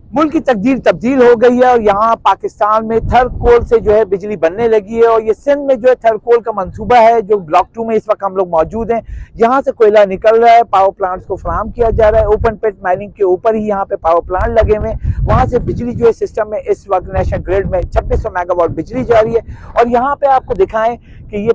मुल्क की तकदीर तब्दील हो गई है और यहाँ पाकिस्तान में थर्ड कोल से जो है बिजली बनने लगी है। और ये सिंध में जो है थर्ड कोल का मंसूबा है, जो ब्लॉक 2 में इस वक्त हम लोग मौजूद हैं। यहाँ से कोयला निकल रहा है, पावर प्लांट्स को फराहम किया जा रहा है। ओपन पिट माइनिंग के ऊपर ही यहाँ पे पावर प्लांट लगे हुए हैं। वहाँ से बिजली जो है सिस्टम में इस वक्त नेशनल ग्रिड में 2600 मेगावाट बिजली जा रही है। और यहाँ पे आपको दिखाएं कि ये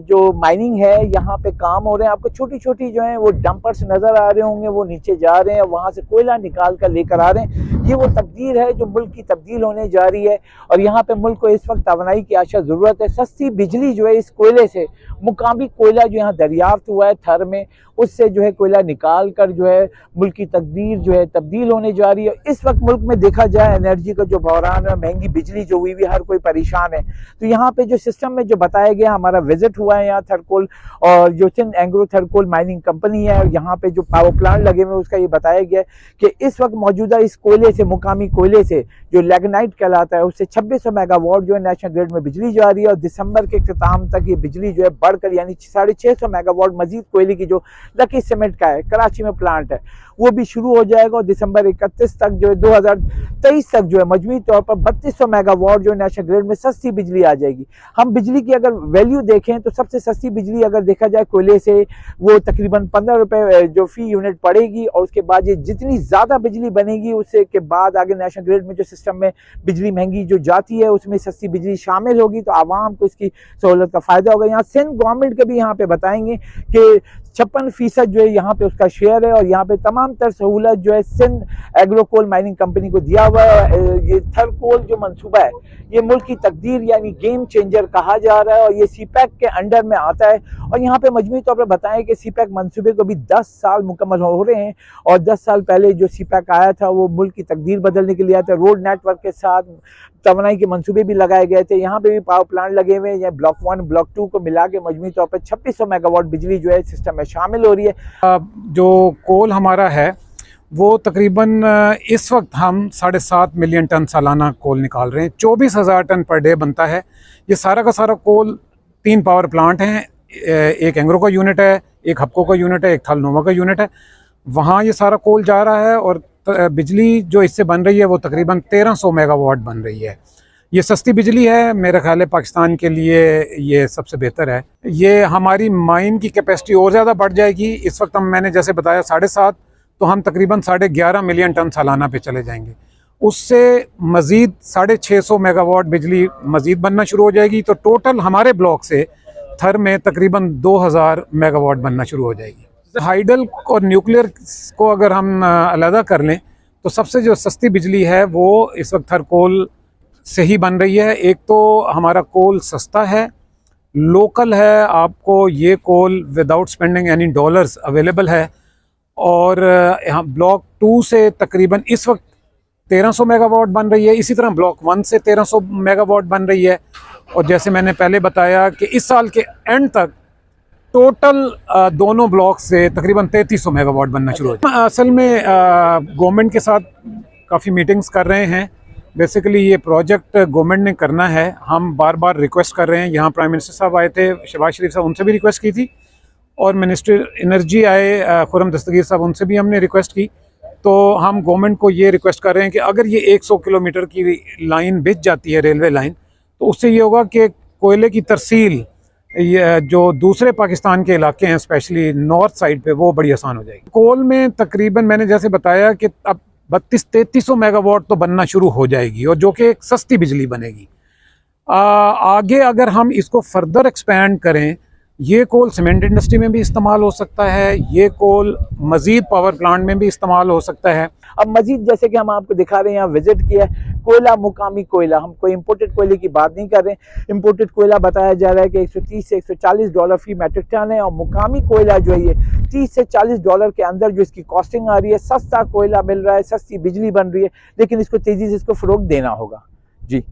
जो माइनिंग है यहाँ पे काम हो रहे हैं। आपको छोटी छोटी जो है वो डंपर्स नजर आ रहे होंगे, वो नीचे जा रहे हैं, वहां से कोयला निकाल कर लेकर आ रहे हैं। ये वो तब्दील है जो मुल्क की तब्दील होने जा रही है। और यहाँ पे मुल्क को इस वक्त तवानाई की आशा जरूरत है। सस्ती बिजली जो है इस कोयले से, मुकामी कोयला जो यहाँ दरियाफ्त हुआ है थर में, उससे जो है कोयला निकाल कर जो है मुल्क की तकदीर जो है तब्दील होने जा रही है। इस वक्त मुल्क में देखा जाए एनर्जी का जो बहरान है, महंगी बिजली जो हुई हर कोई परेशान है। तो यहाँ पे जो सिस्टम में जो बताया गया, हमारा विजिट हुआ है यहाँ थर्कोल, और जो सिंध एंग्रो थर्कोल माइनिंग कंपनी है, यहाँ पे जो पावर प्लांट लगे हुए उसका ये बताया गया कि इस वक्त मौजूदा इस कोयले से, मुकामी कोयले से जो लैग्नाइट कहलाता है, उससे 2600 मेगावाट जो है नेशनल ग्रिड में बिजली जा रही है। और दिसंबर के इख्तिताम तक ये बिजली जो है बढ़कर यानी 650 मेगावाट मजीद कोयले की जो लकी सीमेंट का है, कराची में प्लांट है, वो भी शुरू हो जाएगा। और दिसंबर 31 तक जो है 2023 तक जो है मजमूई तौर पर 3200 मेगावाट जो नेशनल ग्रिड में सस्ती बिजली आ जाएगी। हम बिजली की अगर वैल्यू देखें तो सबसे सस्ती बिजली अगर देखा जाए कोयले से, वो तकरीबन 15 रुपए जो फी यूनिट पड़ेगी। और उसके बाद ये जितनी ज्यादा बिजली बनेगी उससे के बाद आगे नेशनल ग्रिड में जो सिस्टम में बिजली महंगी जो जाती है उसमें सस्ती बिजली शामिल होगी, तो आवाम को इसकी सहूलत का फायदा होगा। यहाँ सिंध गवर्नमेंट के भी यहाँ पे बताएंगे कि 56% जो है यहाँ पे उसका शेयर है। और यहाँ पे तमाम तर सहूलत जो है Sindh agro coal mining company को दिया हुआ है। ये थर्ड कोल जो मंसूबा है ये मुल्क की तकदीर यानी गेम चेंजर कहा जा रहा है। और ये सीपैक के अंडर में आता है। और यहाँ पे मजमूई तौर पर बताएं कि सीपैक मंसूबे को भी 10 साल मुकम्मल हो रहे हैं। और 10 साल पहले जो सीपैक आया था वो मुल्क की तकदीर बदलने के लिए आया था। रोड नेटवर्क के साथ तवानाई के मंसूबे भी लगाए गए थे। यहाँ पे भी पावर प्लांट लगे हुए हैं। ब्लॉक 1 ब्लॉक 2 को मिला के मजमूई तौर पर 2600 मेगावाट बिजली जो है सिस्टम में शामिल हो रही है। जो कोल हमारा है वो तकरीबन इस वक्त हम 7.5 मिलियन टन सालाना कोल निकाल रहे हैं। 24,000 टन पर डे बनता है। ये सारा का सारा कोल 3 पावर प्लांट हैं, एक एंग्रो का यूनिट है, एक हपको का यूनिट है, एक थलनोवा का यूनिट है। वहाँ ये सारा कोल जा रहा है और बिजली जो इससे बन रही है वो तकरीबन 1300 मेगावाट बन रही है। ये सस्ती बिजली है, मेरा ख्याल है पाकिस्तान के लिए ये सबसे बेहतर है। ये हमारी माइन की कैपेसिटी और ज़्यादा बढ़ जाएगी। इस वक्त मैंने जैसे बताया 7.5, तो हम तकरीबन 11.5 मिलियन टन सालाना पे चले जाएंगे। उससे मज़ीद 650 मेगावाट बिजली मज़ीद बनना शुरू हो जाएगी। तो टोटल हमारे ब्लॉक से थर में तकरीबन 2000 मेगावाट बनना शुरू हो जाएगी। हाइडल और न्यूक्लियर को अगर हम अलहदा कर लें तो सबसे जो सस्ती बिजली है वो इस वक्त थर कोल से ही बन रही है। एक तो हमारा कोल सस्ता है, लोकल है, आपको ये call without spending any dollars available है। और यहाँ ब्लॉक 2 से तकरीबन इस वक्त 1300 मेगावाट बन रही है। इसी तरह ब्लॉक 1 से 1300 मेगावाट बन रही है। और जैसे मैंने पहले बताया कि इस साल के एंड तक टोटल दोनों ब्लॉक से तकरीबन 3300 मेगावाट बनना शुरू हो जाए। असल में गवर्नमेंट के साथ काफ़ी मीटिंग्स कर रहे हैं। बेसिकली ये प्रोजेक्ट गवर्नमेंट ने करना है। हम बार बार रिक्वेस्ट कर रहे हैं। यहाँ प्राइम मिनिस्टर साहब आए थे, शहबाज शरीफ साहब, उनसे भी रिक्वेस्ट की थी। और मिनिस्टर एनर्जी आए खुर्रम दस्तगीर साहब, उनसे भी हमने रिक्वेस्ट की। तो हम गवर्नमेंट को ये रिक्वेस्ट कर रहे हैं कि अगर ये 100 किलोमीटर की लाइन बिछ जाती है, रेलवे लाइन, तो उससे ये होगा कि कोयले की तरसील ये जो दूसरे पाकिस्तान के इलाके हैं स्पेशली नॉर्थ साइड पे, वो बड़ी आसान हो जाएगी। कोल में तकरीबन मैंने जैसे बताया कि अब 3200-3300 मेगावाट तो बनना शुरू हो जाएगी, और जो कि एक सस्ती बिजली बनेगी। आगे अगर हम इसको फर्दर एक्सपेंड करें, ये कोल सीमेंट इंडस्ट्री में भी इस्तेमाल हो सकता है, ये कोल मज़ीद पावर प्लांट में भी इस्तेमाल हो सकता है। अब मजीद जैसे कि हम आपको दिखा रहे हैं, यहाँ विजिट किया, कोयला मुकामी कोयला, हम कोई इम्पोर्टेड कोयले की बात नहीं कर रहे हैं। इम्पोर्टेड कोयला बताया जा रहा है कि 130 से 140 डॉलर फी मेट्रिक टन है। और मुकामी कोयला जो है ये 30 से 40 डॉलर के अंदर जो इसकी कॉस्टिंग आ रही है। सस्ता कोयला मिल रहा है, सस्ती बिजली बन रही है, लेकिन इसको तेज़ी से इसको फ़रोग़ देना होगा। जी।